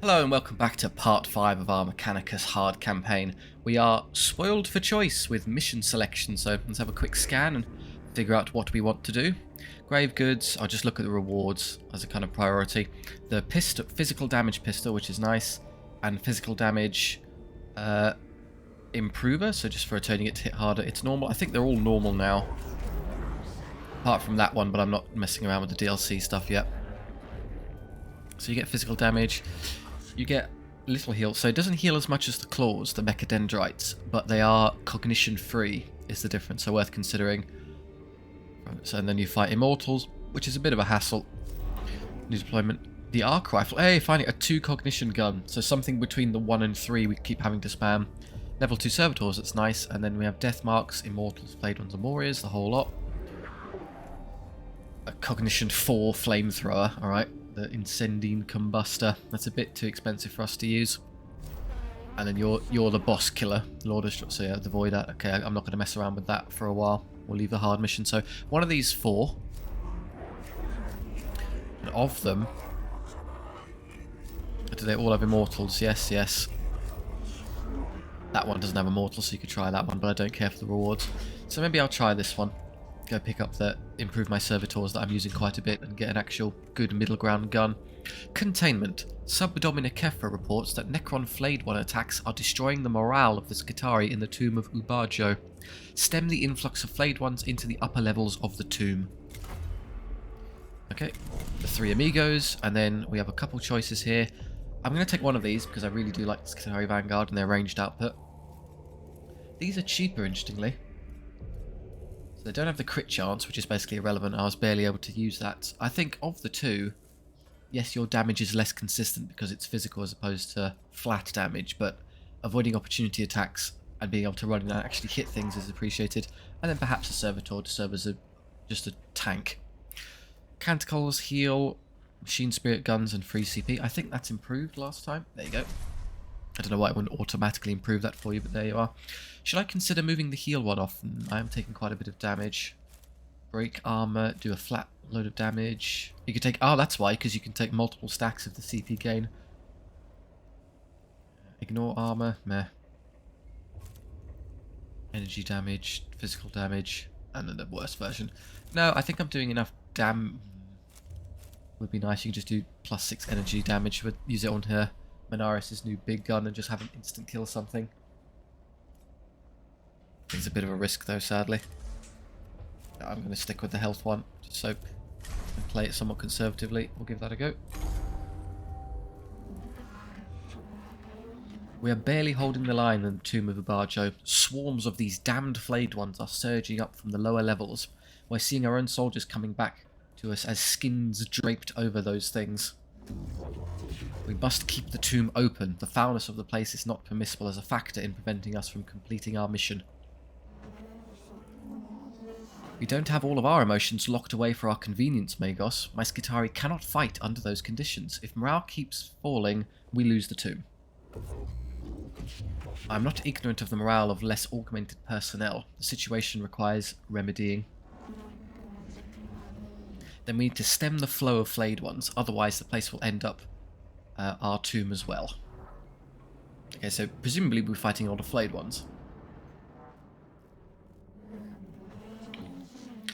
Hello and welcome back to part 5 of our Mechanicus hard campaign. We are spoiled for choice with mission selection, so let's have a quick scan and figure out what we want to do. Grave goods, I'll just look at the rewards as a kind of priority. The pistol, physical damage pistol, which is nice, and physical damage improver, so just for turning it to hit harder. It's normal. I think they're all normal now, apart from that one, but I'm not messing around with the DLC stuff yet. So you get physical damage. You get little heal, so it doesn't heal as much as the claws, the mechadendrites, but they are cognition free is the difference, so worth considering. So and then you fight immortals, which is a bit of a hassle. New deployment. The arc rifle, hey, finally a 2 cognition gun, so something between the 1 and 3 we keep having to spam. Level 2 servitors, that's nice, and then we have death marks, immortals, flayed ones and warriors, the whole lot. A cognition 4 flamethrower, alright. The Incendine Combustor. That's a bit too expensive for us to use. And then you're the boss killer, Lord of... So yeah, the Void. Okay, I'm not going to mess around with that for a while. We'll leave the hard mission. So one of these 4. And of them... Do they all have immortals? Yes, yes. That one doesn't have immortals, so you could try that one, but I don't care for the rewards. So maybe I'll try this one. Go pick up improve my servitors that I'm using quite a bit and get an actual good middle ground gun. Containment. Subdomina Kefra reports that Necron flayed one attacks are destroying the morale of the Skitarii in the tomb of Ubarjo. Stem the influx of flayed ones into the upper levels of the tomb. Okay, the 3 amigos, and then we have a couple choices here. I'm going to take one of these because I really do like the Skitarii Vanguard and their ranged output. These are cheaper, interestingly. They don't have the crit chance, which is basically irrelevant. I was barely able to use that. I think of the 2, yes, your damage is less consistent because it's physical as opposed to flat damage, but avoiding opportunity attacks and being able to run and actually hit things is appreciated. And then perhaps a servitor to serve as just a tank. Canticles, heal, machine spirit guns, and free CP. I think that's improved last time. There you go. I don't know why it wouldn't automatically improve that for you, but there you are. Should I consider moving the heal one off? I am taking quite a bit of damage. Break armor, do a flat load of damage. You could take... Oh, that's why, because you can take multiple stacks of the CP gain. Ignore armor, meh. Energy damage, physical damage, and then the worst version. No, I think I'm doing enough would be nice. You can just do +6 energy damage, but use it on her. Menaris' new big gun and just have an instant kill something. It's a bit of a risk though, sadly. I'm going to stick with the health one, just so and play it somewhat conservatively. We'll give that a go. We are barely holding the line in the tomb of Ubarjo. Swarms of these damned flayed ones are surging up from the lower levels. We're seeing our own soldiers coming back to us as skins draped over those things. We must keep the tomb open. The foulness of the place is not permissible as a factor in preventing us from completing our mission. We don't have all of our emotions locked away for our convenience, Magos. My Skitarii cannot fight under those conditions. If morale keeps falling, we lose the tomb. I'm not ignorant of the morale of less augmented personnel. The situation requires remedying. Then we need to stem the flow of flayed ones, otherwise the place will end up our tomb as well. Okay, so presumably we're fighting all the flayed ones.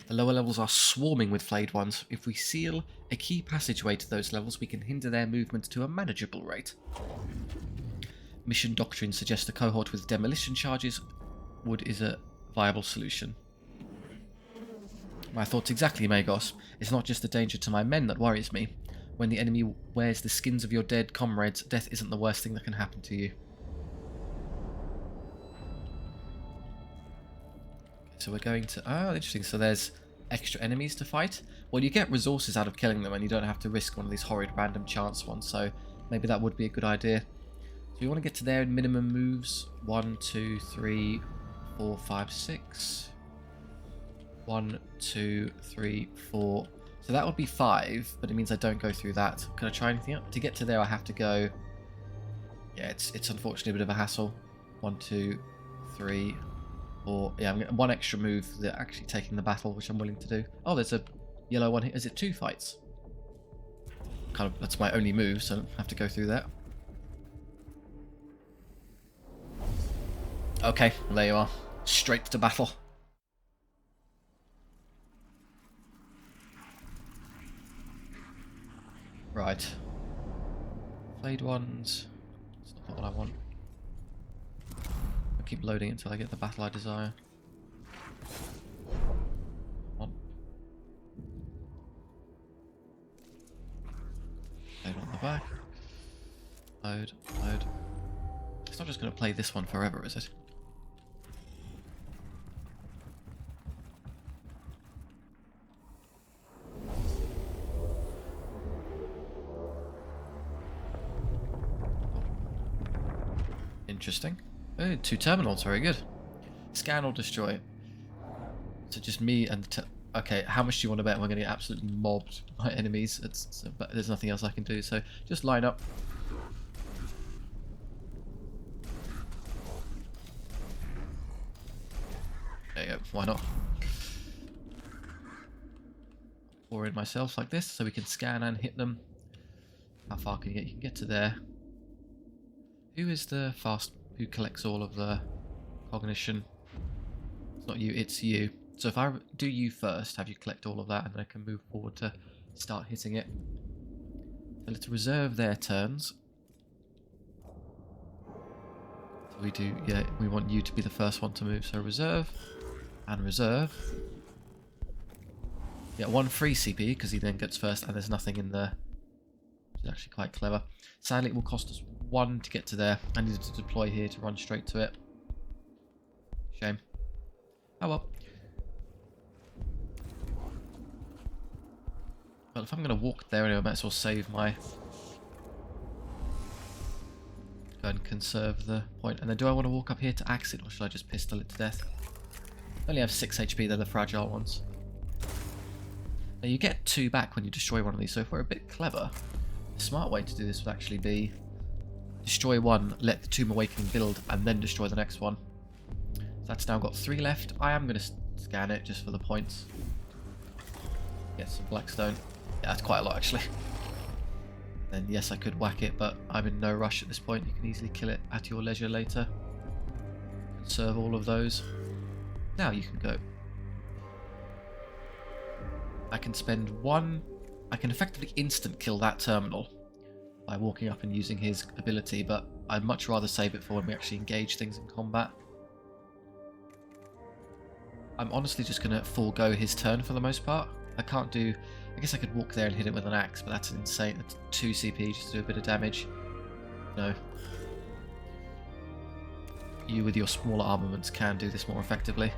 The lower levels are swarming with flayed ones. If we seal a key passageway to those levels, we can hinder their movement to a manageable rate. Mission doctrine suggests a cohort with demolition charges is a viable solution. My thoughts exactly, Magos. It's not just the danger to my men that worries me. When the enemy wears the skins of your dead comrades, death isn't the worst thing that can happen to you. So we're going to... Oh, interesting. So there's extra enemies to fight. Well, you get resources out of killing them, and you don't have to risk one of these horrid random chance ones, so maybe that would be a good idea. So we want to get to there in minimum moves. 1, 2, 3, 4, 5, 6... 1, 2, 3, 4. So that would be 5, but it means I don't go through that. Can I try anything else? To get to there, I have to go... Yeah, it's unfortunately a bit of a hassle. 1, 2, 3, 4. Yeah, I'm getting one extra move than actually taking the battle, which I'm willing to do. Oh, there's a yellow one here. Is it 2 fights? Kind of, that's my only move, so I don't have to go through that. Okay, there you are. Straight to battle. Right. Flayed ones. That's not what I want. I'll keep loading until I get the battle I desire. On. Load on the back. Load, load. It's not just going to play this one forever, is it? Interesting. Oh, 2 terminals, very good. Scan or destroy. So just me and... okay, how much do you want to bet we're going to get absolutely mobbed by enemies? But there's nothing else I can do, so just line up. There you go, why not? Pour in myself like this, so we can scan and hit them. How far can you get? You can get to there. Who is the who collects all of the cognition? It's not you, it's you. So if I do you first, have you collect all of that, and then I can move forward to start hitting it. So let's reserve their turns. So we do, yeah, we want you to be the first one to move. So reserve and reserve. Yeah, 1 free CP because he then gets first, and there's nothing in there. It's actually quite clever. Sadly, it will cost us 1 to get to there. I needed to deploy here to run straight to it. Shame. Oh well. Well, if I'm going to walk there anyway, I might as well save my... Go and conserve the point. And then do I want to walk up here to axe it, or should I just pistol it to death? I only have 6 HP, they're the fragile ones. Now you get 2 back when you destroy one of these, so if we're a bit clever, the smart way to do this would actually be destroy 1, let the Tomb Awakening build, and then destroy the next one. So that's now got 3 left. I am going to scan it just for the points. Get some blackstone. Yeah, that's quite a lot actually. Then yes, I could whack it, but I'm in no rush at this point. You can easily kill it at your leisure later. Conserve all of those. Now you can go. I can spend 1... I can effectively instant kill that terminal by walking up and using his ability, but I'd much rather save it for when we actually engage things in combat. I'm honestly just going to forego his turn for the most part. I can't do... I guess I could walk there and hit it with an axe, but that's insane. That's 2 CP just to do a bit of damage. No. You with your smaller armaments can do this more effectively.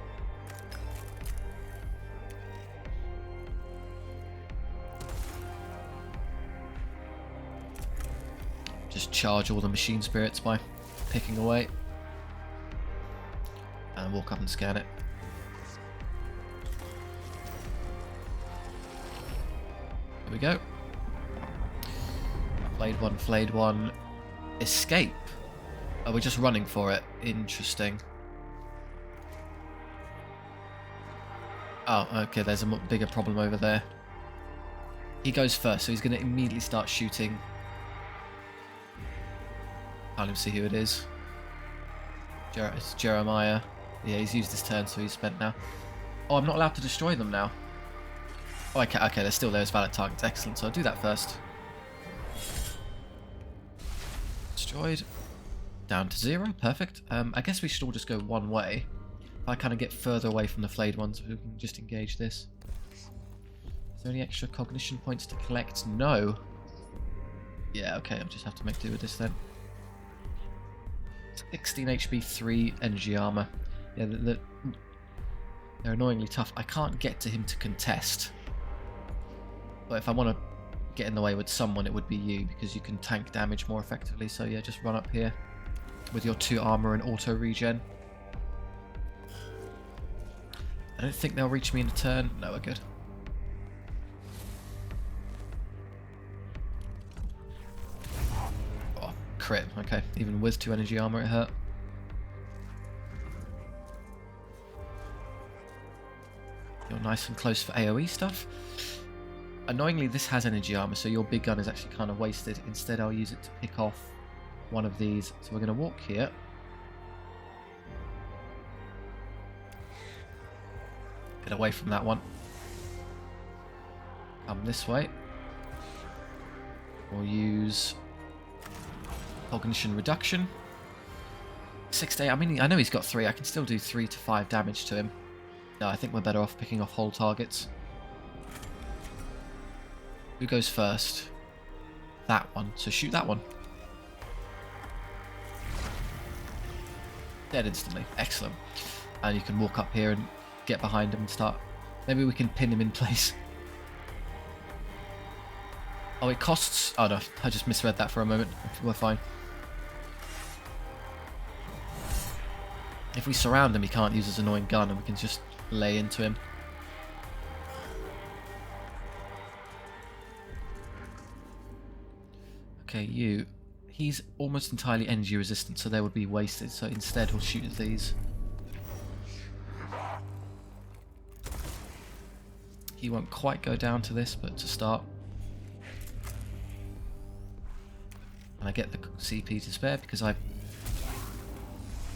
Just charge all the machine spirits by picking away. And walk up and scan it. Here we go. Flayed one. Escape. Oh, we're just running for it. Interesting. Oh, okay, there's a bigger problem over there. He goes first, so he's going to immediately start shooting. Can't even see who it is. It's Jeremiah. Yeah, he's used his turn, so he's spent now. Oh, I'm not allowed to destroy them now. Oh, okay, they're still there as valid targets. Excellent, so I'll do that first. Destroyed. Down to 0, perfect. I guess we should all just go one way. If I kind of get further away from the flayed ones, we can just engage this. Is there any extra cognition points to collect? No. Yeah, okay, I'll just have to make do with this then. 16 HP, 3 energy armor. Yeah, they're annoyingly tough. I can't get to him to contest. But if I want to get in the way with someone, it would be you, because you can tank damage more effectively. So yeah, just run up here with your 2 armor and auto regen. I don't think they'll reach me in a turn. No, we're good. Oh, crit. Okay, even with 2 energy armor, it hurt. You're nice and close for AoE stuff. Annoyingly, this has energy armor, so your big gun is actually kind of wasted. Instead, I'll use it to pick off one of these. So we're going to walk here. Get away from that one. Come this way. We'll use cognition reduction. 6 to 8. I mean, I know he's got 3. I can still do 3 to 5 damage to him. No, I think we're better off picking off whole targets. Who goes first? That one. So shoot that one. Dead instantly. Excellent. And you can walk up here and get behind him and start. Maybe we can pin him in place. Oh, it costs... Oh no, I just misread that for a moment. We're fine. If we surround him, he can't use his annoying gun and we can just lay into him. Okay, you. He's almost entirely energy resistant, so they would be wasted. So instead, we'll shoot at these. He won't quite go down to this, but to start. And I get the CP to spare because I've...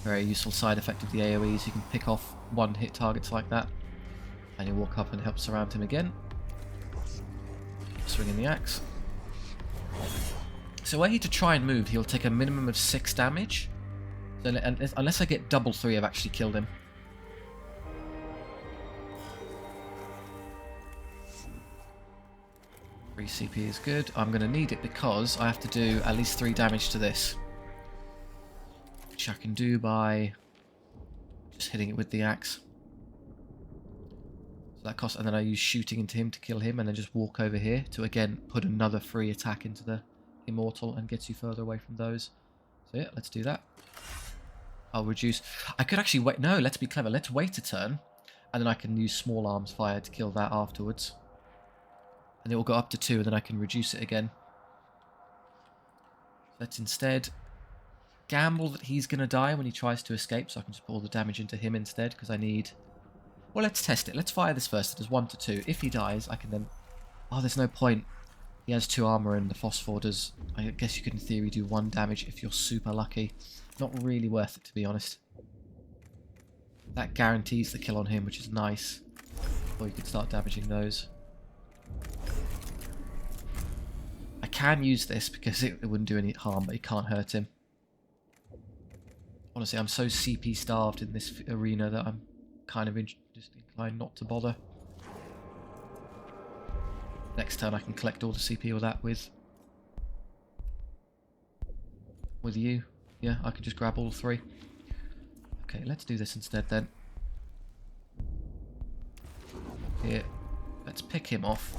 Very useful side effect of the AoEs. You can pick off one-hit targets like that. And you walk up and help surround him again. Swinging the axe. So were he to try and move, he'll take a minimum of 6 damage. So unless I get double 3, I've actually killed him. Free CP is good. I'm going to need it because I have to do at least 3 damage to this. Which I can do by just hitting it with the axe. So that costs, and then I use shooting into him to kill him, and then just walk over here to again put another free attack into the immortal and gets you further away from those. So yeah, let's do that. I'll reduce. I could actually wait. No, let's be clever. Let's wait a turn, and then I can use small arms fire to kill that afterwards. And it will go up to 2, and then I can reduce it again. Let's instead gamble that he's going to die when he tries to escape, so I can just put all the damage into him instead, because I need... Well, let's test it. Let's fire this first. It does 1 to 2. If he dies, I can then... Oh, there's no point. He has 2 armor, and the phosphor does... I guess you could, in theory, do 1 damage if you're super lucky. Not really worth it, to be honest. That guarantees the kill on him, which is nice. Or you could start damaging those. I can use this because it wouldn't do any harm, but it can't hurt him. Honestly, I'm so CP starved in this arena that I'm kind of just inclined not to bother. Next turn I can collect all the CP or that with you. Yeah, I can just grab all 3. Okay, let's do this instead then. Here, let's pick him off.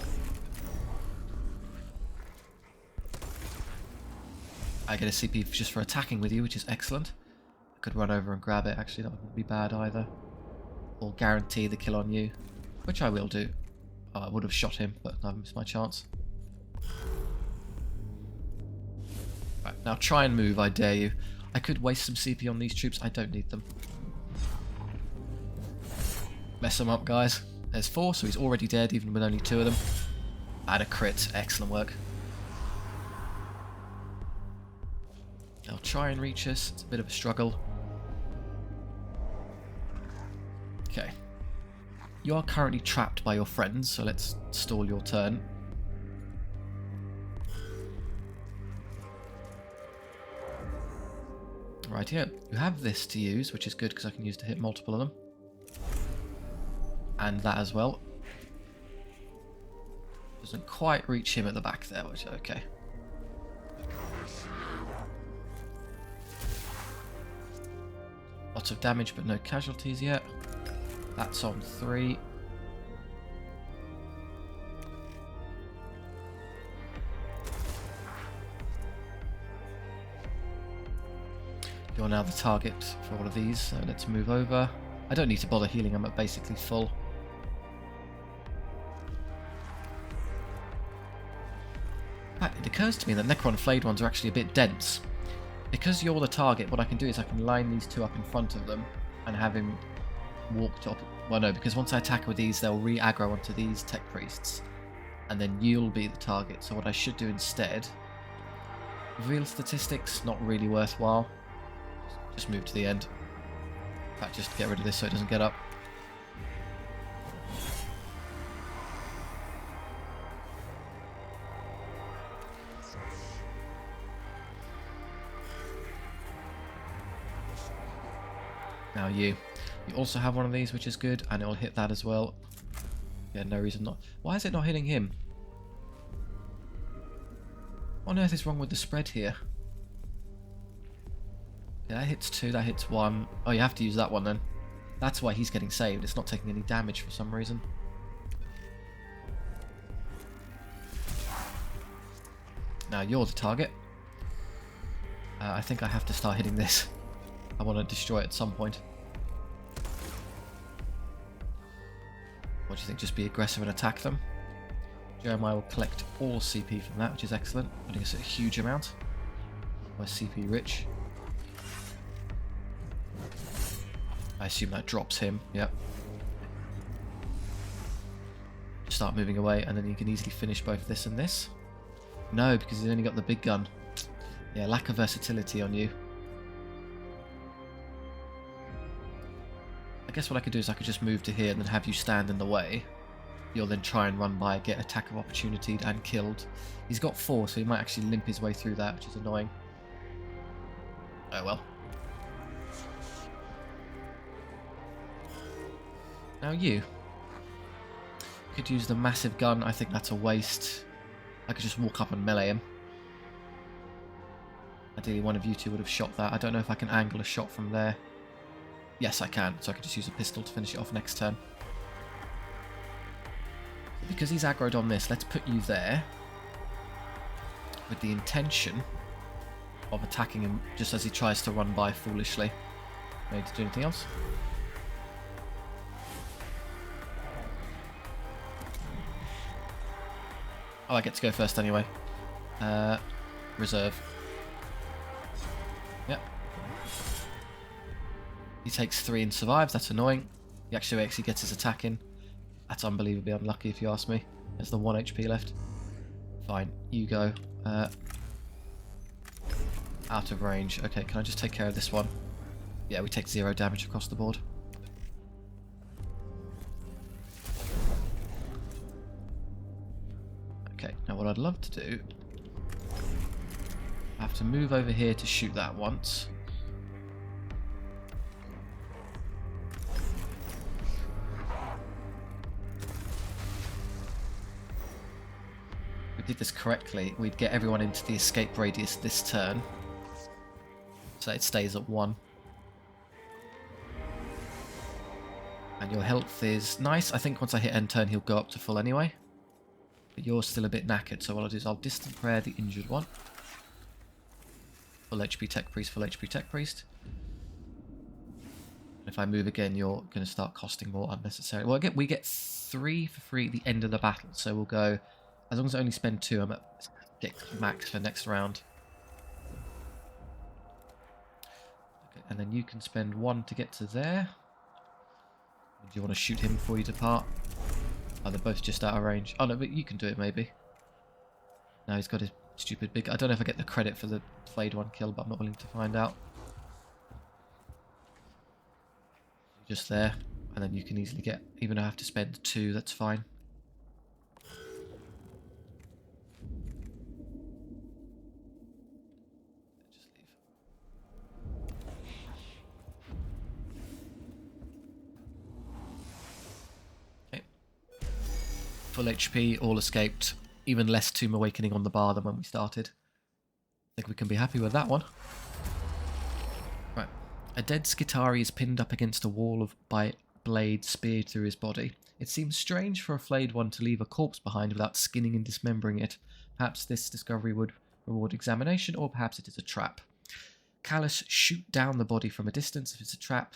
I get a CP just for attacking with you, which is excellent. I could run over and grab it, actually, that wouldn't be bad either. Or guarantee the kill on you, which I will do. Oh, I would have shot him, but I missed my chance. Right, now try and move, I dare you. I could waste some CP on these troops, I don't need them. Mess them up, guys. There's 4, so he's already dead, even with only 2 of them. Add a crit, excellent work. They'll try and reach us, it's a bit of a struggle. Okay. You are currently trapped by your friends, so let's stall your turn. Right here, you have this to use, which is good because I can use to hit multiple of them. And that as well. Doesn't quite reach him at the back there, which is okay. Lots of damage, but no casualties yet. That's on 3. You're now the target for all of these, so let's move over. I don't need to bother healing, I'm at basically full. It occurs to me that Necron flayed ones are actually a bit dense. Because you're the target, what I can do is I can line these 2 up in front of them and have him walk to... Well, no, because once I attack with these, they'll re-aggro onto these tech priests. And then you'll be the target. So what I should do instead... Reveal statistics, not really worthwhile. Just move to the end. In fact, just get rid of this so it doesn't get up. Now you. You also have one of these, which is good, and it will hit that as well. Yeah, no reason not. Why is it not hitting him? What on earth is wrong with the spread here? Yeah, that hits 2, that hits 1. Oh, you have to use that one then. That's why he's getting saved. It's not taking any damage for some reason. Now you're the target. I think I have to start hitting this. I want to destroy it at some point. What do you think? Just be aggressive and attack them? Jeremiah will collect all CP from that, which is excellent. Putting us at a huge amount. We're CP rich. I assume that drops him. Yep. Start moving away, and then you can easily finish both this and this. No, because he's only got the big gun. Yeah, lack of versatility on you. I guess what I could do is I could just move to here and then have you stand in the way. You'll then try and run by, get attack of opportunity and killed. He's got 4, so he might actually limp his way through that, which is annoying. Oh well. Now you. Could use the massive gun. I think that's a waste. I could just walk up and melee him. Ideally one of you two would have shot that. I don't know if I can angle a shot from there. Yes, I can. So I can just use a pistol to finish it off next turn. Because he's aggroed on this, let's put you there. With the intention of attacking him just as he tries to run by foolishly. Need to do anything else? Oh, I get to go first anyway. Reserve. Yep. He takes 3 and survives. That's annoying. He actually gets his attack in. That's unbelievably unlucky if you ask me. There's the 1 HP left. Fine. You go. Out of range. Okay, can I just take care of this one? Yeah, we take 0 damage across the board. Okay, now what I'd love to do... I have to move over here to shoot that once. If we did this correctly, we'd get everyone into the escape radius this turn. So it stays at 1. And your health is nice. I think once I hit end turn, he'll go up to full anyway. But you're still a bit knackered, so what I'll do is I'll distant prayer the injured one. Full HP Tech Priest, full HP Tech Priest. And if I move again, you're going to start costing more unnecessarily. Well, we get 3 for free at the end of the battle, so we'll go... As long as I only spend 2, I'm at 6 max for next round. Okay, and then you can spend 1 to get to there. Do you want to shoot him before you depart? Oh, they're both just out of range. Oh no, but you can do it maybe. No, he's got his stupid big... I don't know if I get the credit for the flayed one kill, but I'm not willing to find out. Just there, and then you can easily get... Even though I have to spend 2, that's fine. Just leave. Okay. Full HP, all escaped. Even less Tomb Awakening on the bar than when we started. I think we can be happy with that one. Right. A dead Skitari is pinned up against a wall by blade speared through his body. It seems strange for a flayed one to leave a corpse behind without skinning and dismembering it. Perhaps this discovery would reward examination, or perhaps it is a trap. Callus, shoot down the body from a distance. If it's a trap,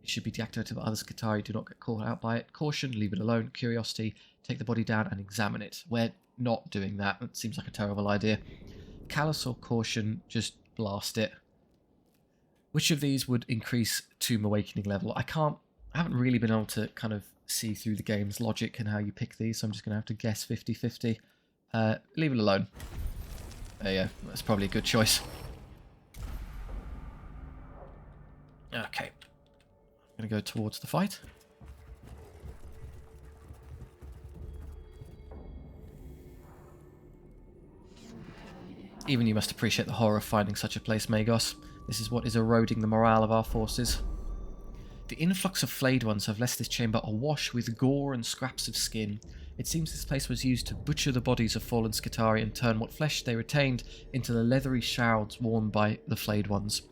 it should be deactivated by other Skitari. Do not get caught out by it. Caution, leave it alone. Curiosity, take the body down and examine it. We're not doing that. It seems like a terrible idea. Callus or Caution, just blast it. Which of these would increase Tomb Awakening level? I haven't really been able to kind of see through the game's logic and how you pick these, so I'm just going to have to guess 50-50. Leave it alone. There you go. That's probably a good choice. Okay. I'm going to go towards the fight. Even you must appreciate the horror of finding such a place, Magos. This is what is eroding the morale of our forces. The influx of flayed ones have left this chamber awash with gore and scraps of skin. It seems this place was used to butcher the bodies of fallen Skitarii and turn what flesh they retained into the leathery shrouds worn by the flayed ones.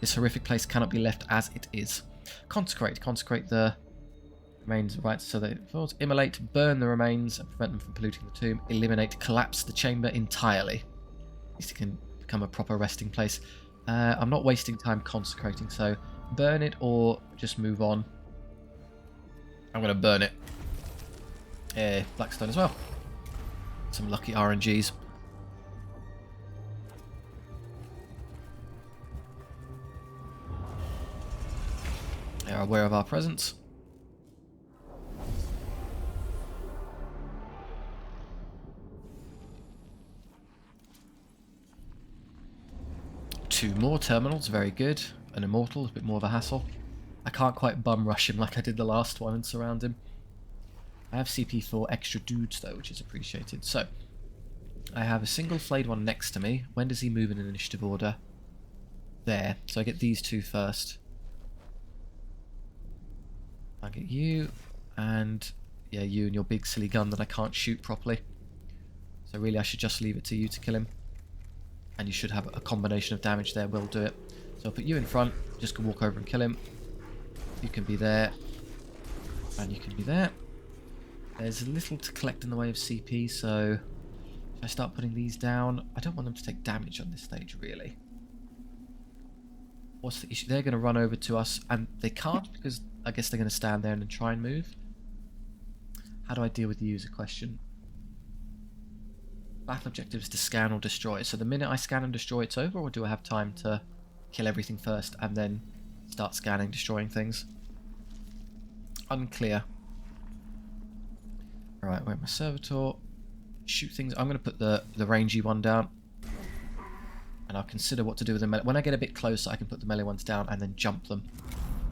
This horrific place cannot be left as it is. Consecrate the remains, right, so that it falls. Immolate, burn the remains and prevent them from polluting the tomb. Eliminate, collapse the chamber entirely. At least it can become a proper resting place. I'm not wasting time consecrating, so burn it or just move on. I'm going to burn it. Blackstone as well. Some lucky RNGs. They are aware of our presence. Two more terminals, very good. An immortal, a bit more of a hassle. I can't quite bum rush him like I did the last one and surround him. I have CP for extra dudes though, which is appreciated. So, I have a single flayed one next to me. When does he move in an initiative order? There. So I get these two first. I'll get you, and yeah, you and your big silly gun that I can't shoot properly. So really I should just leave it to you to kill him. And you should have a combination of damage there, will do it. So I'll put you in front, just go walk over and kill him. You can be there, and you can be there. There's a little to collect in the way of CP, so if I start putting these down, I don't want them to take damage on this stage, really. What's the issue? They're going to run over to us, and they can't because I guess they're going to stand there and then try and move. How do I deal with you is a question. Battle objective is to scan or destroy. So the minute I scan and destroy, it's over, or do I have time to kill everything first and then start scanning, destroying things? Unclear. Alright, where's my servitor? Shoot things. I'm going to put the rangy one down. And I'll consider what to do with the melee. When I get a bit closer, I can put the melee ones down and then jump them.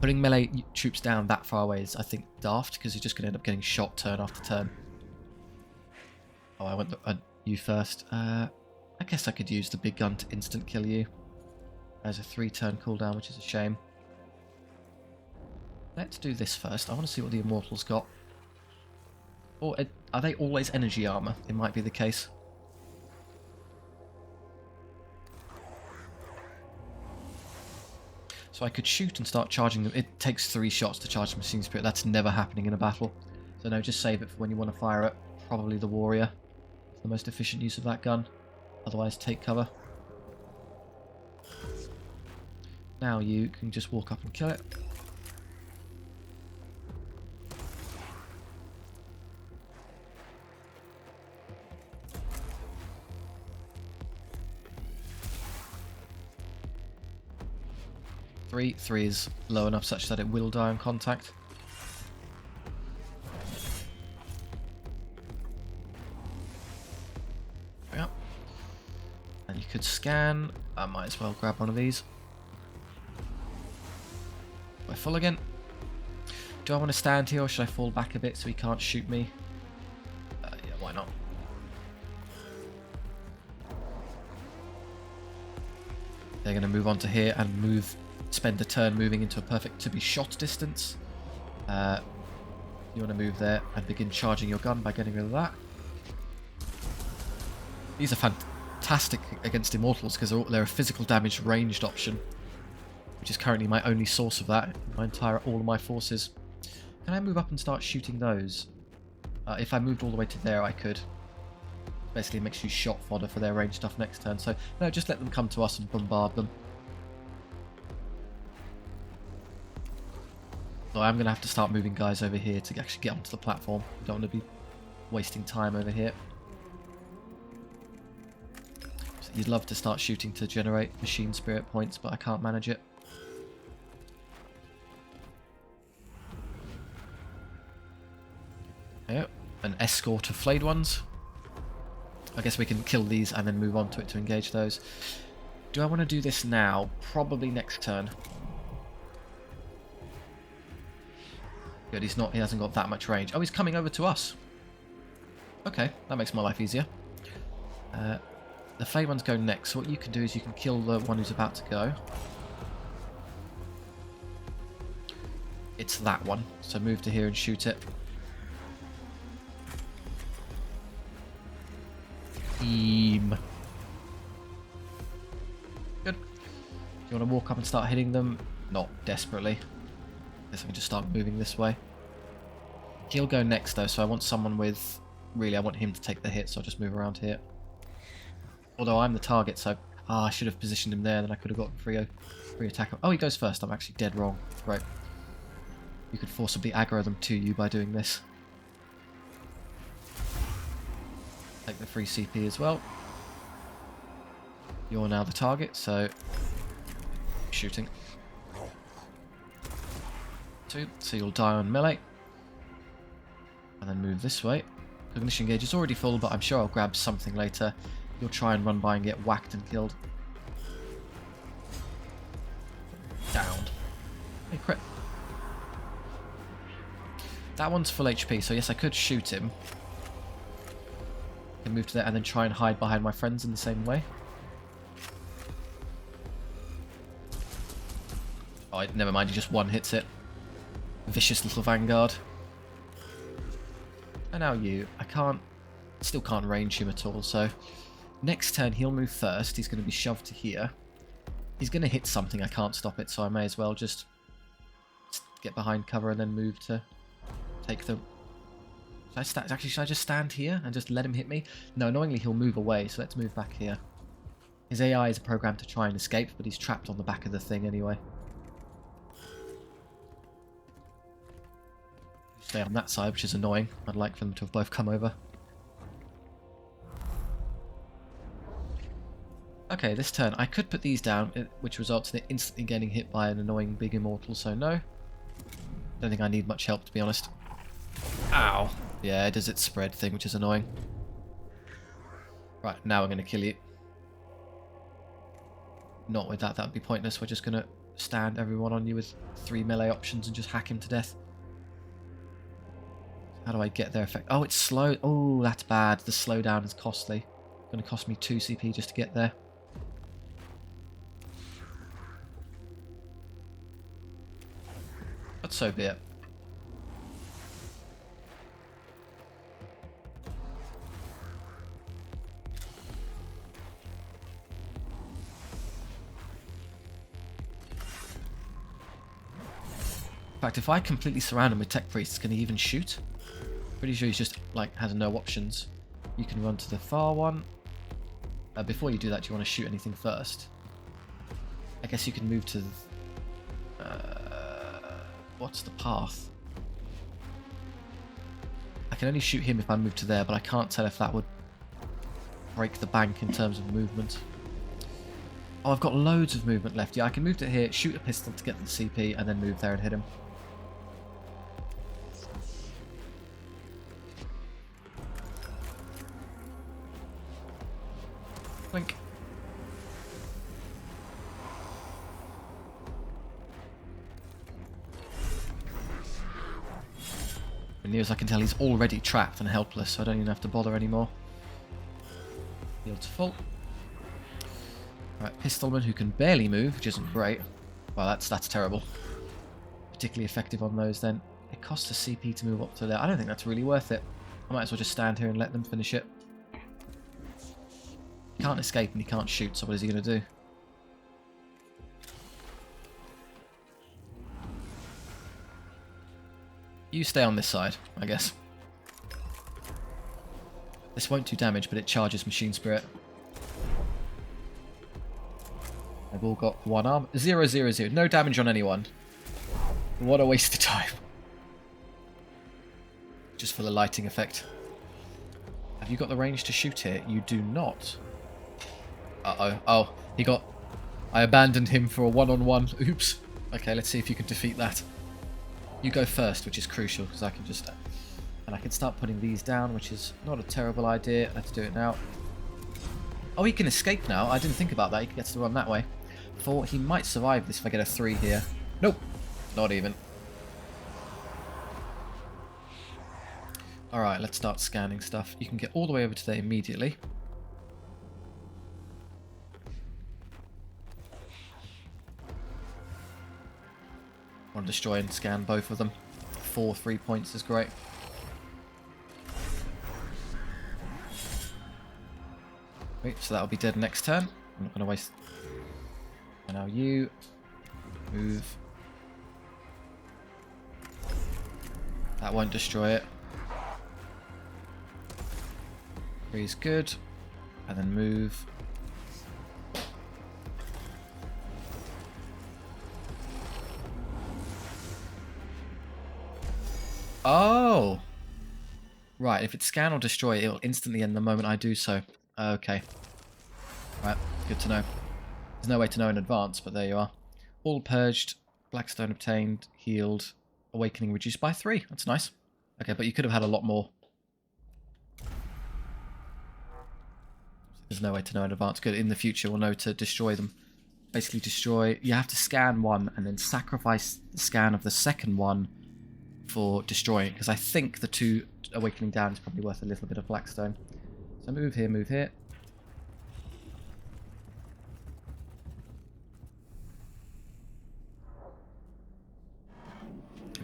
Putting melee troops down that far away is, I think, daft, because you're just going to end up getting shot turn after turn. Oh, I went you first. I guess I could use the big gun to instant kill you. There's a 3-turn cooldown, which is a shame. Let's do this first. I want to see what the Immortals got. Or are they always energy armor? It might be the case. So I could shoot and start charging them. It takes 3 shots to charge the Machine Spirit. That's never happening in a battle. So no, just save it for when you want to fire it. Probably the Warrior. It's the most efficient use of that gun. Otherwise, take cover. Now you can just walk up and kill it. Three is low enough such that it will die on contact. Yeah. And you could scan. I might as well grab one of these. Am I full again? Do I want to stand here or should I fall back a bit so he can't shoot me? Yeah, why not? They're going to move on to here and spend a turn moving into a perfect to be shot distance. You want to move there and begin charging your gun by getting rid of that. These are fantastic against Immortals because they're a physical damage ranged option, which is currently my only source of that in all of my forces. Can I move up and start shooting those? If I moved all the way to there, I could. Basically, it makes you shot fodder for their range stuff next turn. So no, just let them come to us and bombard them. So I'm going to have to start moving guys over here to actually get onto the platform. I don't want to be wasting time over here. So you'd love to start shooting to generate machine spirit points, but I can't manage it. Yep, an escort of flayed ones. I guess we can kill these and then move on to it to engage those. Do I want to do this now? Probably next turn. Good, he hasn't got that much range. Oh, he's coming over to us. Okay, that makes my life easier. The flayed ones go next, so what you can do is you can kill the one who's about to go. it's that one. So move to here and shoot it. Good. Do you want to walk up and start hitting them? Not desperately. Guess I can just start moving this way. He'll go next though, so I want someone with... Really, I want him to take the hit, so I'll just move around here. Although I'm the target, so... Ah, I should have positioned him there, then I could have got free attack. Oh, he goes first. I'm actually dead wrong. Right. You could forcibly aggro them to you by doing this. Take the free CP as well. You're now the target, so... Shooting. 2, so you'll die on melee. And then move this way. Cognition gauge is already full, but I'm sure I'll grab something later. You'll try and run by and get whacked and killed. Downed. Hey, crit. That one's full HP, so yes, I could shoot him. I can move to there and then try and hide behind my friends in the same way. Oh, never mind, he just one hits it. Vicious little vanguard. And now you. Still can't range him at all, so... Next turn he'll move first, he's going to be shoved to here. He's going to hit something, I can't stop it, so I may as well just get behind cover and then move to take the... Should I just stand here and just let him hit me? No, annoyingly he'll move away, so let's move back here. His AI is programmed to try and escape, but he's trapped on the back of the thing anyway. Stay on that side, which is annoying. I'd like for them to have both come over. Okay, this turn I could put these down, which results in it instantly getting hit by an annoying big immortal, so no. Don't think I need much help, to be honest. Ow! Yeah, it does its spread thing, which is annoying. Right, now we're going to kill you. Not with that, that would be pointless. We're just going to stand everyone on you with 3 melee options and just hack him to death. How do I get their effect? Oh, it's slow. Oh, that's bad. The slowdown is costly. It's going to cost me 2 CP just to get there. But so be it. In fact, if I completely surround him with tech priests, can he even shoot? Pretty sure he's just, like, has no options. You can run to the far one. Before you do that, do you want to shoot anything first? I guess you can move to... what's the path? I can only shoot him if I move to there, but I can't tell if that would break the bank in terms of movement. Oh, I've got loads of movement left. Yeah, I can move to here, shoot a pistol to get the CP, and then move there and hit him. Blink. And near as I can tell, he's already trapped and helpless, so I don't even have to bother anymore. Heal to full. Right, Pistolman, who can barely move, which isn't great. Well, that's terrible. Particularly effective on those, then. It costs a CP to move up to there. I don't think that's really worth it. I might as well just stand here and let them finish it. He can't escape and he can't shoot, so what is he going to do? You stay on this side, I guess. This won't do damage, but it charges Machine Spirit. They've all got 1 arm. 0, 0, 0. No damage on anyone. What a waste of time. Just for the lighting effect. Have you got the range to shoot here? You do not. Uh-oh. Oh, he got... I abandoned him for a one-on-one. Oops. Okay, let's see if you can defeat that. You go first, which is crucial, because I can just... and I can start putting these down, which is not a terrible idea. Let's do it now. Oh, he can escape now. I didn't think about that. He gets to run that way. Thought he might survive this if I get a 3 here. Nope. Not even. Alright, let's start scanning stuff. You can get all the way over to there immediately. want to destroy and scan both of them. 4 3 points is great. Wait, so that'll be dead next turn. I'm not going to waste. And now you move. That won't destroy it. 3 is good. And then move. Oh! Right, if it's scan or destroy, it will instantly end the moment I do so. Okay. Right, good to know. There's no way to know in advance, but there you are. All purged, Blackstone obtained, healed, awakening reduced by 3. That's nice. Okay, but you could have had a lot more. There's no way to know in advance. Good, in the future we'll know to destroy them. Basically destroy, you have to scan one and then sacrifice the scan of the second one for destroying, because I think the 2 awakening down is probably worth a little bit of Blackstone. So move here, move here.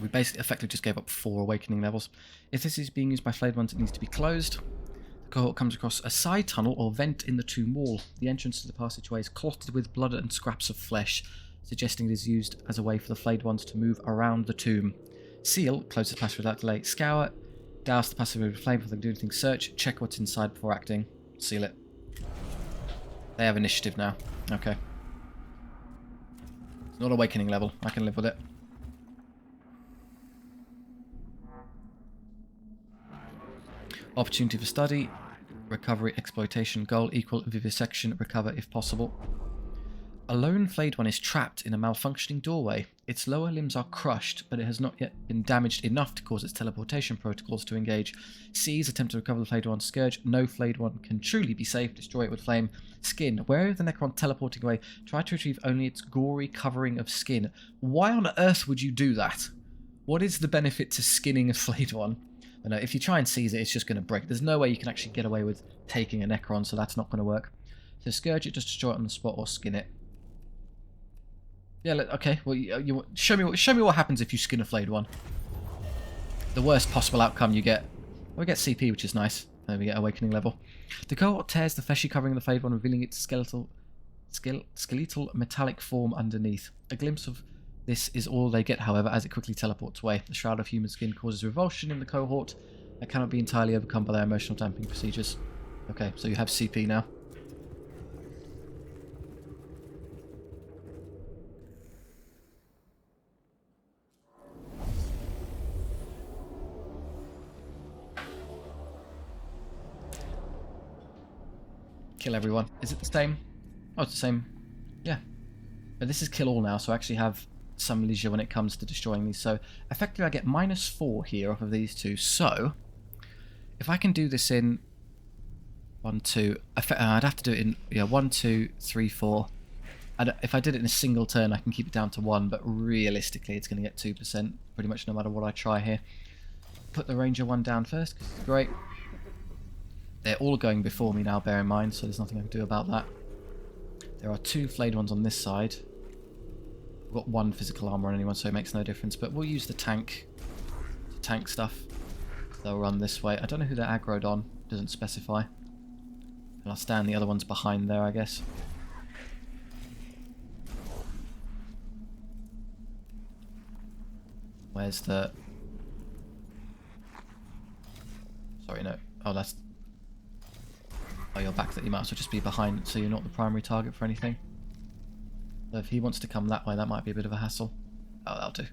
We basically effectively just gave up 4 awakening levels. If this is being used by flayed ones, it needs to be closed. The cohort comes across a side tunnel or vent in the tomb wall. The entrance to the passageway is clotted with blood and scraps of flesh, suggesting it is used as a way for the flayed ones to move around the tomb. Seal, close the passage without delay. Scour, douse the passage with flame before they do anything. Search, check what's inside before acting. Seal it. They have initiative now. Okay. It's not awakening level. I can live with it. Opportunity for study. Recovery, exploitation. Goal equal vivisection. Recover if possible. A lone flayed one is trapped in a malfunctioning doorway. Its lower limbs are crushed, but it has not yet been damaged enough to cause its teleportation protocols to engage. Seize, attempt to recover the flayed one's scourge. No flayed one can truly be safe. Destroy it with flame. Skin. Wary of the Necron teleporting away, try to retrieve only its gory covering of skin. Why on earth would you do that? What is the benefit to skinning a flayed one? But no, if you try and seize it, it's just going to break. There's no way you can actually get away with taking a Necron, so that's not going to work. So scourge it, just destroy it on the spot, or skin it. Yeah, okay. Well, you show me what happens if you skin a flayed one. The worst possible outcome you get. Well, we get CP, which is nice. Then we get awakening level. The cohort tears the fleshy covering of the flayed one, revealing its skeletal metallic form underneath. A glimpse of this is all they get, however, as it quickly teleports away. The shroud of human skin causes revulsion in the cohort that cannot be entirely overcome by their emotional damping procedures. Okay, so you have CP now. Kill everyone. Is it the same? Oh, it's the same. Yeah. But this is kill all now, so I actually have some leisure when it comes to destroying these. So effectively I get -4 here off of these 2. So if I can do this in 1, 2, I'd have to do it in 1, 2, 3, 4. If I did it in a single turn, I can keep it down to 1, but realistically it's going to get 2% pretty much no matter what I try here. Put the ranger one down first, because it's great. They're all going before me now, bear in mind, so there's nothing I can do about that. There are 2 flayed ones on this side. I've got 1 physical armor on anyone, so it makes no difference, but we'll use the tank to tank stuff. They'll run this way. I don't know who they're aggroed on, doesn't specify. And I'll stand the other ones behind there, I guess. Where's the... Sorry, no. Oh, that's... Oh, you're back, that you might as well just be behind, so you're not the primary target for anything. So if he wants to come that way, that might be a bit of a hassle. Oh, that'll do.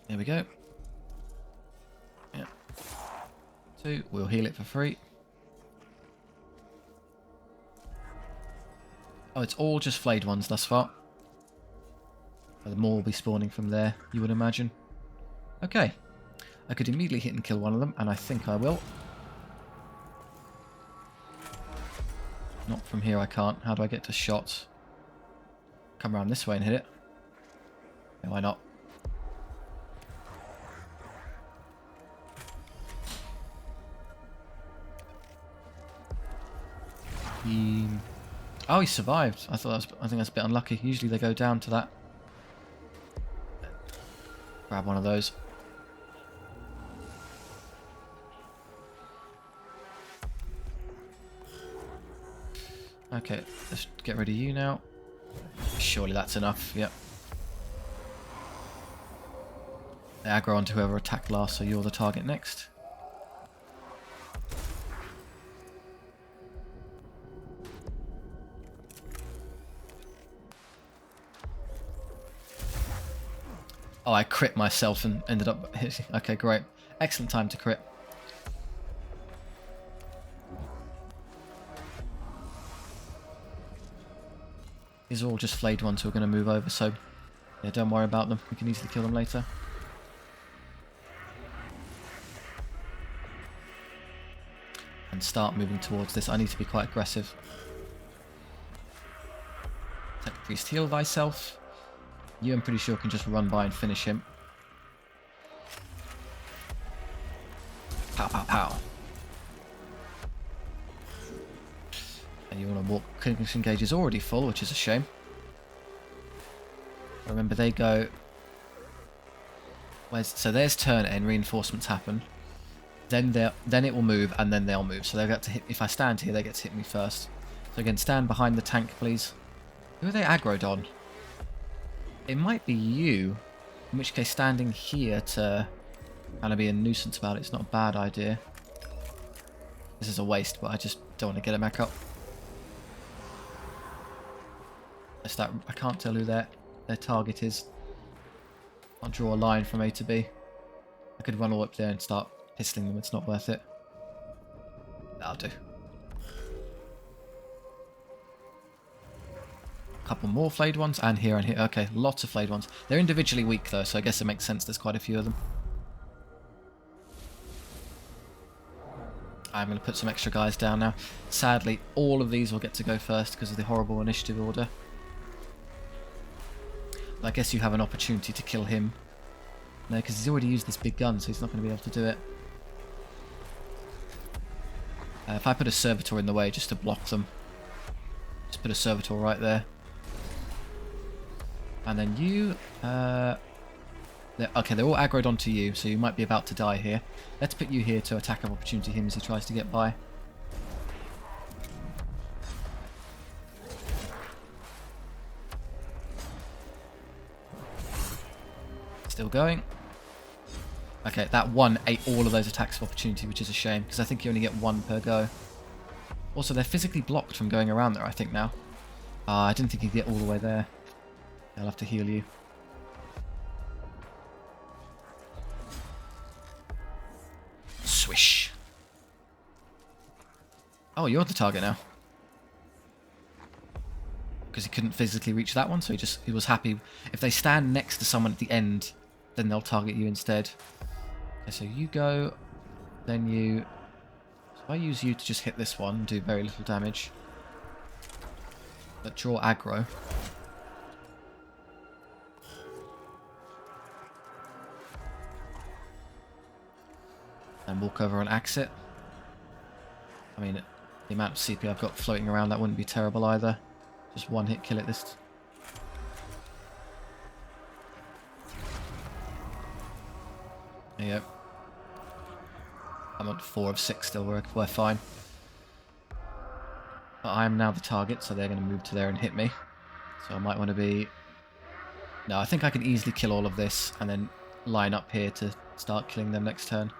There we go. Yeah. 2, we'll heal it for free. Oh, it's all just flayed ones thus far. So the more will be spawning from there, you would imagine. Okay. I could immediately hit and kill one of them, and I think I will. Not from here, I can't. How do I get to shots? Come around this way and hit it. Yeah, why not? Beam. Oh, he survived. I think that's a bit unlucky. Usually they go down to that. Grab one of those. Okay, let's get rid of you now. Surely that's enough. Yep. They aggro onto whoever attacked last, so you're the target next. Oh, I crit myself and ended up hitting. Okay, great. Excellent time to crit. These are all just flayed ones who are going to move over, so yeah, don't worry about them. We can easily kill them later. And start moving towards this. I need to be quite aggressive. Tech Priest, heal thyself. You, I'm pretty sure, can just run by and finish him. Pow, pow, pow. And you want to walk. Conviction gauge is already full, which is a shame. Remember, they go. So there's turn end. Reinforcements happen. Then it will move, and then they'll move. So they get to hit. If I stand here, they get to hit me first. So again, stand behind the tank, please. Who are they aggroed on? It might be you, in which case standing here to kind of be a nuisance about it's not a bad idea. This is a waste, but I just don't want to get it back up. I can't tell who their target is. I'll draw a line from A to B. I could run all up there and start pistoling them, it's not worth it. That'll do. Couple more flayed ones, and here and here. Okay, lots of flayed ones. They're individually weak though, so I guess it makes sense there's quite a few of them. I'm going to put some extra guys down now. Sadly, all of these will get to go first because of the horrible initiative order. But I guess you have an opportunity to kill him. No, because he's already used this big gun, so he's not going to be able to do it. If I put a servitor in the way just to block them. Just put a servitor right there. And then you, okay, they're all aggroed onto you, so you might be about to die here. Let's put you here to attack of opportunity him as he tries to get by. Still going. Okay, that one ate all of those attacks of opportunity, which is a shame, because I think you only get one per go. Also, they're physically blocked from going around there, I think, now. I didn't think you'd get all the way there. I'll have to heal you. Swish. Oh, you're the target now. Because he couldn't physically reach that one, so he was happy. If they stand next to someone at the end, then they'll target you instead. Okay, so you go, then you... So I use you to just hit this one and do very little damage. But draw aggro. And walk over and axe it. I mean, the amount of CP I've got floating around, that wouldn't be terrible either. Just one hit kill it this. There you go. I'm on 4 of 6 still, we're fine. But I am now the target, so they're going to move to there and hit me. So I might want to be... No, I think I can easily kill all of this and then line up here to start killing them next turn.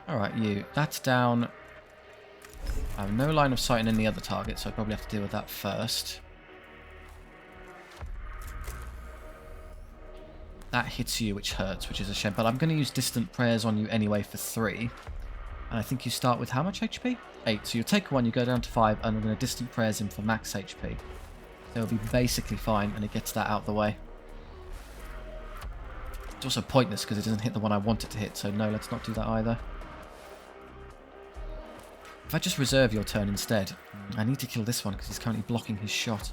Alright, you. That's down. I have no line of sight in any other target, so I probably have to deal with that first. That hits you, which hurts, which is a shame. But I'm going to use Distant Prayers on you anyway for 3. And I think you start with how much HP? 8. So you take 1, you go down to 5, and I'm going to Distant Prayers him for max HP. So it'll be basically fine, and it gets that out of the way. It's also pointless because it doesn't hit the one I want it to hit, so no, let's not do that either. If I just reserve your turn instead, I need to kill this one because he's currently blocking his shot.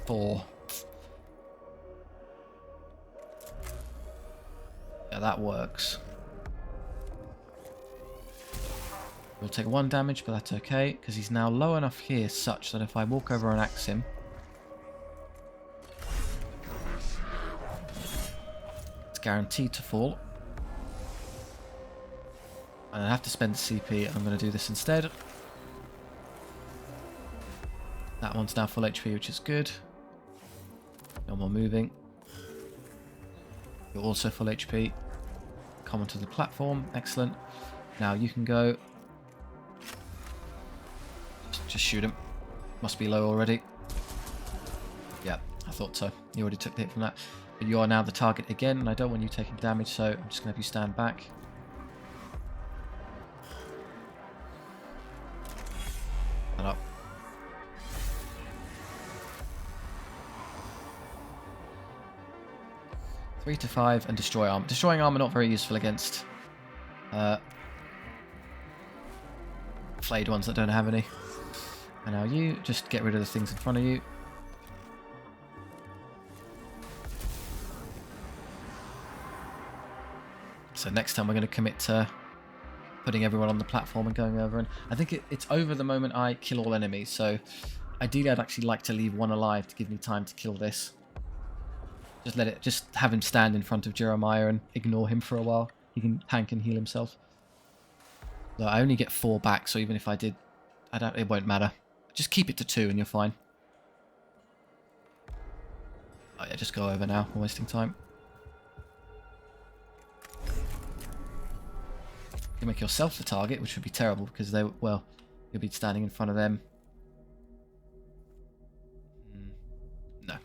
4. Yeah, that works. We'll take 1 damage, but that's okay, because he's now low enough here such that if I walk over and axe him, it's guaranteed to fall. And I have to spend CP, I'm going to do this instead. That one's now full HP, which is good. No more moving. You're also full HP. Come onto the platform, excellent. Now you can go. Just shoot him. Must be low already. Yeah, I thought so. You already took the hit from that. But you are now the target again, and I don't want you taking damage, so I'm just going to have you stand back. And up. Three to 5 and destroy armor. Destroying armor not very useful against flayed ones that don't have any. And now you just get rid of the things in front of you. So next time we're going to commit to putting everyone on the platform and going over. And I think it's over the moment I kill all enemies. So ideally I'd actually like to leave one alive to give me time to kill this. Just have him stand in front of Jeremiah and ignore him for a while. Hank can heal himself. Though I only get 4 back, so even if I did, it won't matter. Just keep it to 2 and you're fine. Oh yeah, just go over now. I'm wasting time. You make yourself the target, which would be terrible because you'll be standing in front of them. No.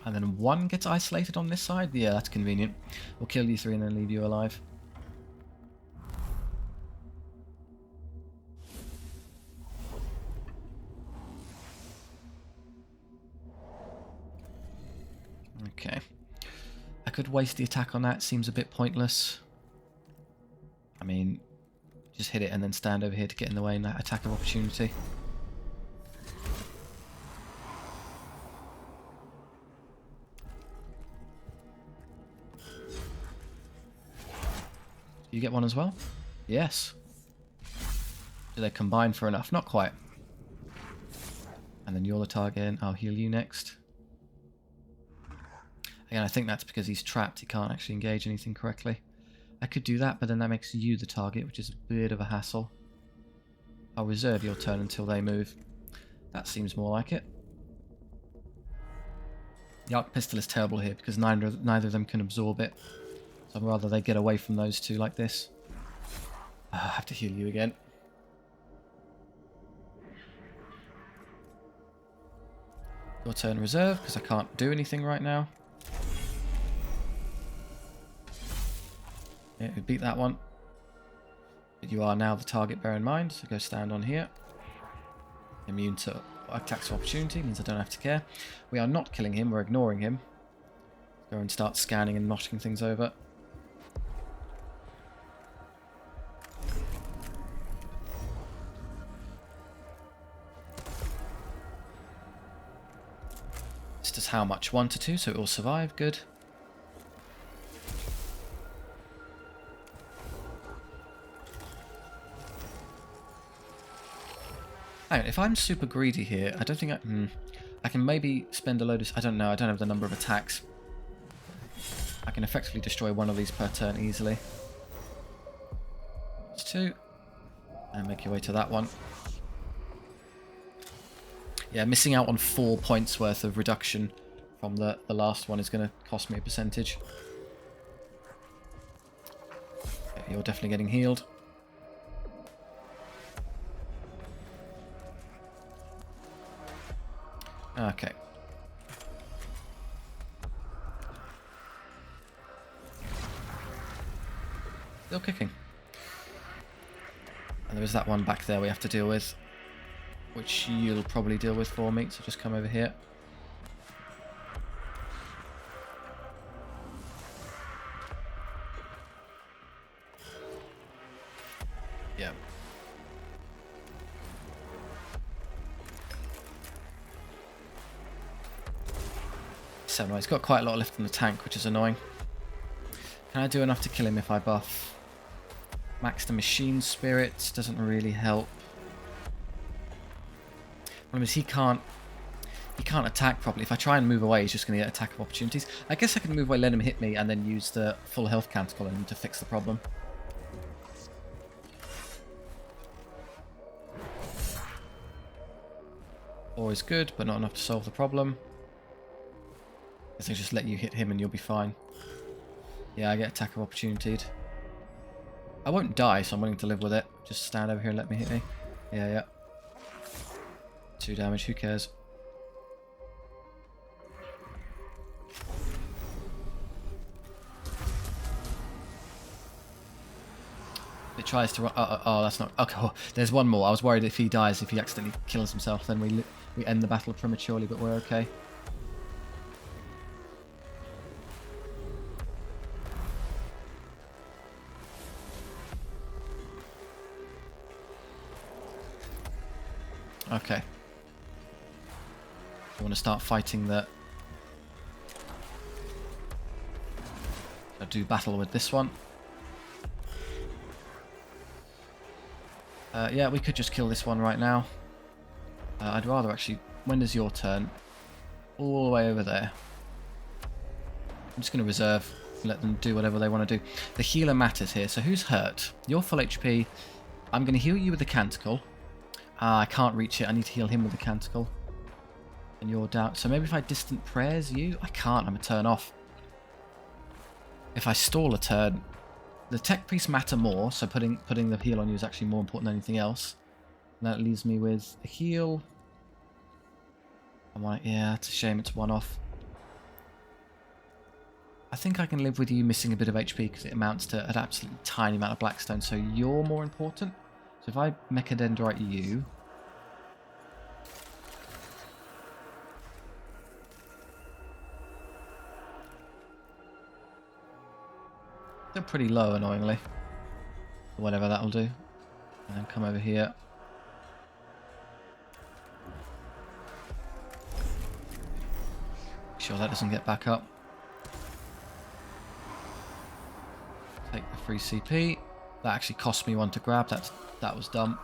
And then 1 gets isolated on this side. Yeah, that's convenient. We'll kill you 3 and then leave you alive. Okay. I could waste the attack on that. Seems a bit pointless. I mean, just hit it and then stand over here to get in the way in that attack of opportunity. You get 1 as well? Yes. Do they combine for enough? Not quite. And then you're the target and I'll heal you next. Again, I think that's because he's trapped. He can't actually engage anything correctly. I could do that, but then that makes you the target, which is a bit of a hassle. I'll reserve your turn until they move. That seems more like it. The arc pistol is terrible here because neither of them can absorb it. So I'd rather they get away from those two like this. I have to heal you again. Your turn reserve because I can't do anything right now. Yeah, we beat that one. But you are now the target, bear in mind, so go stand on here. Immune to attacks of opportunity, means I don't have to care. We are not killing him, we're ignoring him. Go and start scanning and knocking things over. This does how much? 1 to 2, so it will survive, good. Hang on, if I'm super greedy here, I don't think I can maybe spend a load of... I don't know, I don't have the number of attacks. I can effectively destroy 1 of these per turn easily. That's 2. And make your way to that one. Yeah, missing out on 4 points worth of reduction from the last one is going to cost me a percentage. Okay, you're definitely getting healed. Okay. Still kicking. And there is that one back there we have to deal with, which you'll probably deal with for me, so just come over here. Yeah. so annoying. He's got quite a lot left in the tank, which is annoying. Can I do enough to kill him if I buff? Max the machine spirits doesn't really help. Problem is he can't attack properly. If I try and move away, he's just going to get attack of opportunities. I guess I can move away, let him hit me, and then use the full health canticle on him to fix the problem. Always good, but not enough to solve the problem. I guess I just let you hit him and you'll be fine. Yeah, I get attack of opportunity. I won't die, so I'm willing to live with it. Just stand over here and let me hit me. Yeah, yeah. 2 damage, who cares? It tries to run. Oh, that's not. Okay, oh, there's one more. I was worried if he dies, if he accidentally kills himself, then we end the battle prematurely, but we're okay. Okay. I want to start fighting the... I'll do battle with this one. Yeah, we could just kill this one right now. I'd rather actually... When is your turn? All the way over there. I'm just going to reserve and let them do whatever they want to do. The healer matters here. So who's hurt? You're full HP. I'm going to heal you with the canticle. I can't reach it. I need to heal him with the canticle. And you're down. So maybe if I distant prayers you? I can't. I'm a turn off. If I stall a turn... The tech priests matter more, so putting the heal on you is actually more important than anything else. And that leaves me with a heal. Yeah, it's a shame it's one off. I think I can live with you missing a bit of HP because it amounts to an absolutely tiny amount of blackstone, so you're more important. So if I mechadendrite you... They're pretty low, annoyingly. Whatever that'll do. And then come over here. Make sure that doesn't get back up. Take the free CP. That actually cost me one to grab. That was dumb.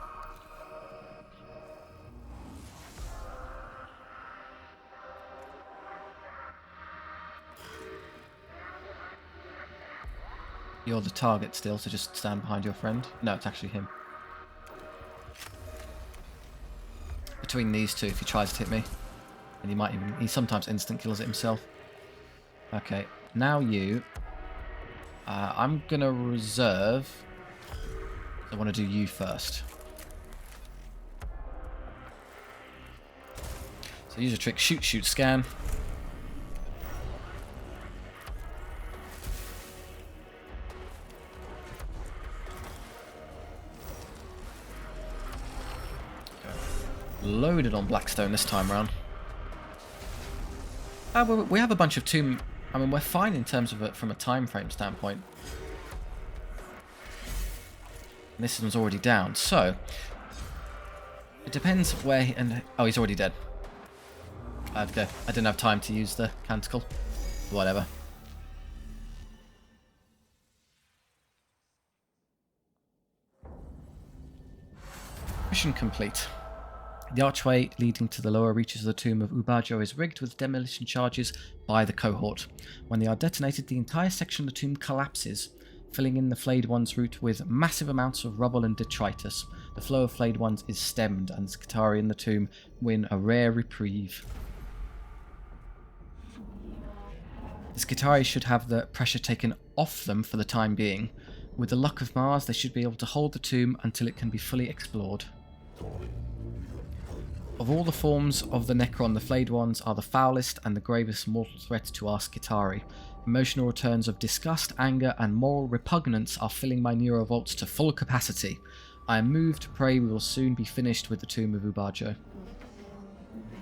You're the target still, so just stand behind your friend. No, it's actually him. Between these two, if he tries to hit me, and he sometimes instant kills it himself. Okay, now you. I'm gonna reserve. I want to do you first. So use a trick, shoot, scan. Loaded on Blackstone this time round. We have a bunch of tomb. I mean, we're fine in terms of it from a time frame standpoint. And this one's already down, so it depends where. Oh, he's already dead. I have to go. I didn't have time to use the canticle. Whatever. Mission complete. The archway leading to the lower reaches of the tomb of Ubajo is rigged with demolition charges by the cohort. When they are detonated, the entire section of the tomb collapses, filling in the flayed one's route with massive amounts of rubble and detritus. The flow of flayed ones is stemmed, and the Skitarii in the tomb win a rare reprieve. The Skitarii should have the pressure taken off them for the time being. With the luck of Mars, they should be able to hold the tomb until it can be fully explored. Of all the forms of the Necron, the flayed ones are the foulest and the gravest mortal threat to our Skitarii. Emotional returns of disgust, anger, and moral repugnance are filling my neurovaults to full capacity. I am moved to pray we will soon be finished with the tomb of Ubajo.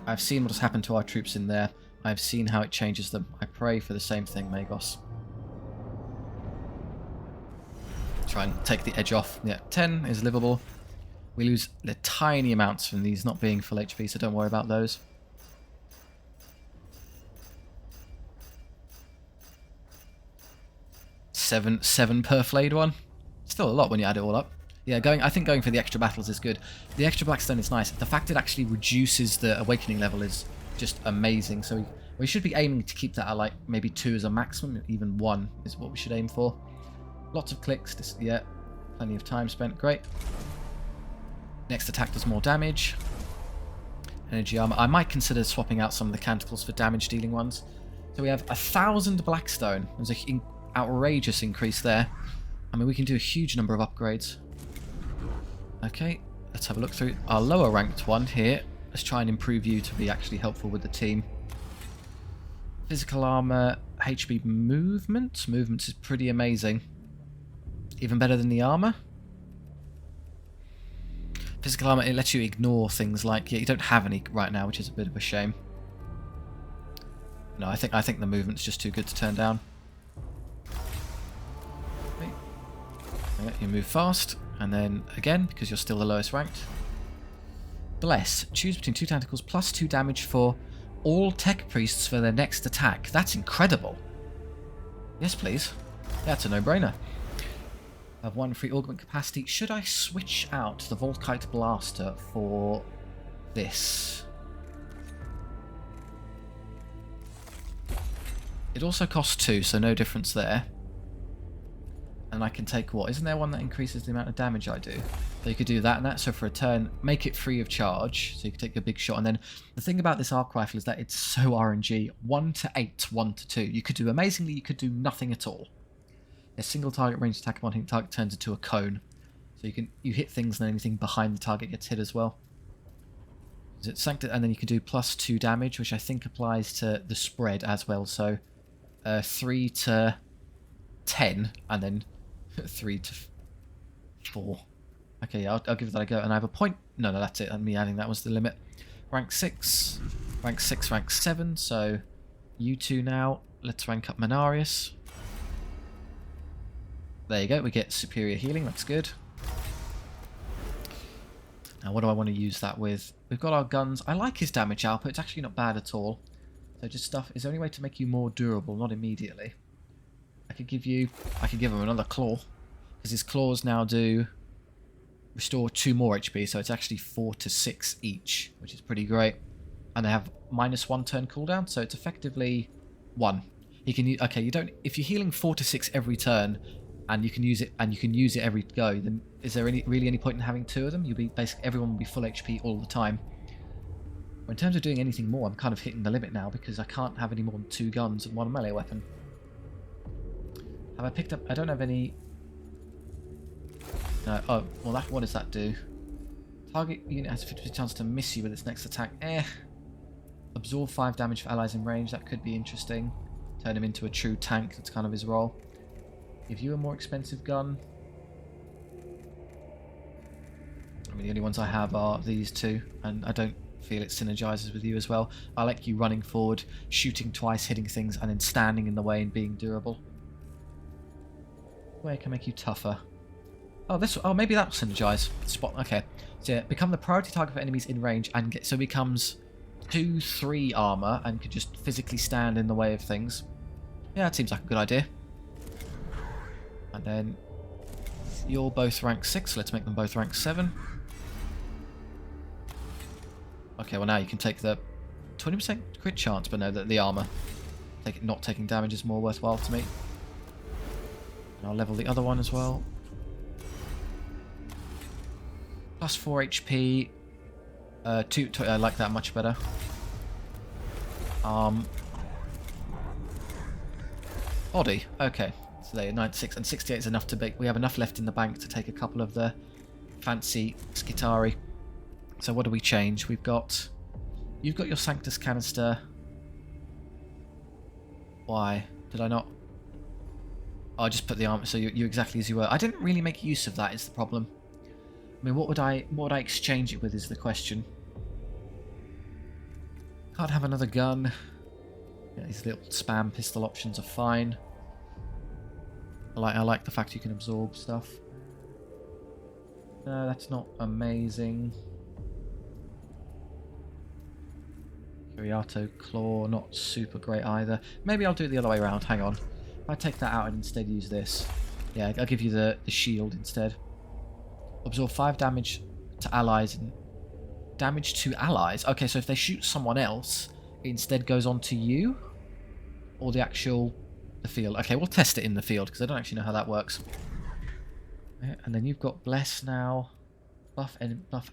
I have seen what has happened to our troops in there. I have seen how it changes them. I pray for the same thing, Magos. Try and take the edge off. Yeah, 10 is livable. We lose the tiny amounts from these not being full HP, so don't worry about those. seven per flayed one. Still a lot when you add it all up. Yeah, I think going for the extra battles is good. The extra blackstone is nice. The fact it actually reduces the awakening level is just amazing. So we should be aiming to keep that at like maybe 2 as a maximum. Even 1 is what we should aim for. Lots of clicks. Yeah, plenty of time spent. Great. Next attack does more damage. Energy armor. I might consider swapping out some of the canticles for damage dealing ones. So we have 1,000 blackstone. There's an outrageous increase there. I mean, we can do a huge number of upgrades. Okay, let's have a look through our lower ranked one here. Let's try and improve you to be actually helpful with the team. Physical armor, HP movement. Movement is pretty amazing. Even better than the armor. Physical armor, it lets you ignore things like, yeah, you don't have any right now, which is a bit of a shame. No, I think the movement's just too good to turn down. Okay. Yeah, you move fast, and then again, because you're still the lowest ranked. Bless. Choose between 2 tentacles plus 2 damage for all tech priests for their next attack. That's incredible. Yes, please. That's a no-brainer. I have 1 free augment capacity. Should I switch out the Volkite Blaster for this? It also costs 2, so no difference there. And I can take what? Isn't there one that increases the amount of damage I do? So you could do that and that. So for a turn, make it free of charge. So you can take a big shot. And then the thing about this arc rifle is that it's so RNG. 1 to 8, 1 to 2. You could do amazingly, you could do nothing at all. A single target ranged attack upon hitting target turns into a cone. So you hit things and anything behind the target gets hit as well. And then you can do plus 2 damage, which I think applies to the spread as well. So 3 to 10 and then 3 to 4. Okay, yeah, I'll give that a go. And I have a point. No, that's it. And me adding that was the limit. Rank 6, rank 6, rank 7. So you two now. Let's rank up Menarius. There you go. We get superior healing. That's good. Now, what do I want to use that with? We've got our guns. I like his damage output. It's actually not bad at all. So just stuff. Is there any way to make you more durable? Not immediately. I could give him another claw, because his claws now do restore 2 more HP, so it's actually 4 to 6 each, which is pretty great. And they have -1 turn cooldown, so it's effectively 1. You can okay. You don't. If you're healing 4 to 6 every turn, and you can use it every go, then is there really any point in having 2 of them? You'll be basically everyone will be full HP all the time. But in terms of doing anything more, I'm kind of hitting the limit now because I can't have any more than 2 guns and 1 melee weapon. Have I picked up? I don't have any. No. Oh, well, what does that do? Target unit has a 50% chance to miss you with its next attack. Absorb 5 damage for allies in range. That could be interesting. Turn him into a true tank. That's kind of his role. Give you a more expensive gun. I mean, the only ones I have are these 2, and I don't feel it synergizes with you as well. I like you running forward, shooting twice, hitting things, and then standing in the way and being durable. Where can make you tougher? Oh, this. Oh, maybe that'll synergize. Spot. Okay. So yeah, become the priority target for enemies in range, and so becomes 2/3 armor and could just physically stand in the way of things. Yeah, that seems like a good idea. And then you're both rank 6. So let's make them both rank 7. Okay. Well, now you can take the 20% crit chance, but no, the armor. Not taking damage is more worthwhile to me. And I'll level the other one as well. Plus 4 HP. I like that much better. Body. Okay. So there, 96 and 68 is enough to be. We have enough left in the bank to take a couple of the fancy Skitari. So what do we change? You've got your Sanctus canister. Why did I not? Oh, I just put the armor. So you're exactly as you were. I didn't really make use of that. Is the problem? I mean, what would I exchange it with? Is the question. Can't have another gun. Yeah, these little spam pistol options are fine. I like the fact you can absorb stuff. No, that's not amazing. Curiato Claw, not super great either. Maybe I'll do it the other way around. Hang on. I take that out and instead use this. Yeah, I'll give you the shield instead. Absorb 5 damage to allies and damage to allies. Okay, so if they shoot someone else, it instead goes on to you? Or the field. Okay, we'll test it in the field because I don't actually know how that works. Yeah, and then you've got Bless now. Buff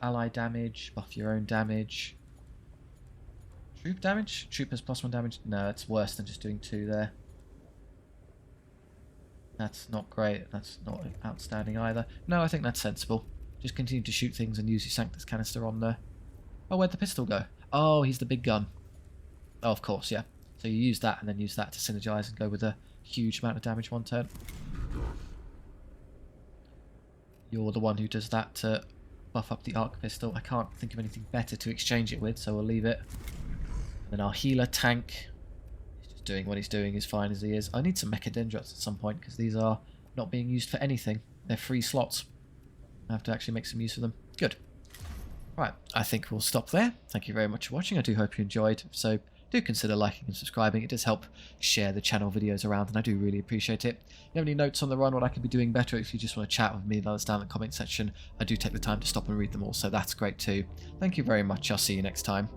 ally damage, buff your own damage. Troop damage? Troop has +1 damage? No, it's worse than just doing 2 there. That's not great. That's not outstanding either. No, I think that's sensible. Just continue to shoot things and use your Sanctus canister on there. Oh, where'd the pistol go? Oh, he's the big gun. Oh, of course, yeah. So you use that and then use that to synergize and go with a huge amount of damage one turn. You're the one who does that to buff up the arc pistol. I can't think of anything better to exchange it with, so we'll leave it. And then our healer tank is just doing what he's doing as fine as he is. I need some Mechadendrots at some point because these are not being used for anything. They're free slots. I have to actually make some use of them. Good. Right, I think we'll stop there. Thank you very much for watching. I do hope you enjoyed. So do consider liking and subscribing. It does help share the channel videos around, and I do really appreciate it. If you have any notes on the run, what I could be doing better, if you just want to chat with me, let us down in the comment section. I do take the time to stop and read them all, so that's great too. Thank you very much. I'll see you next time.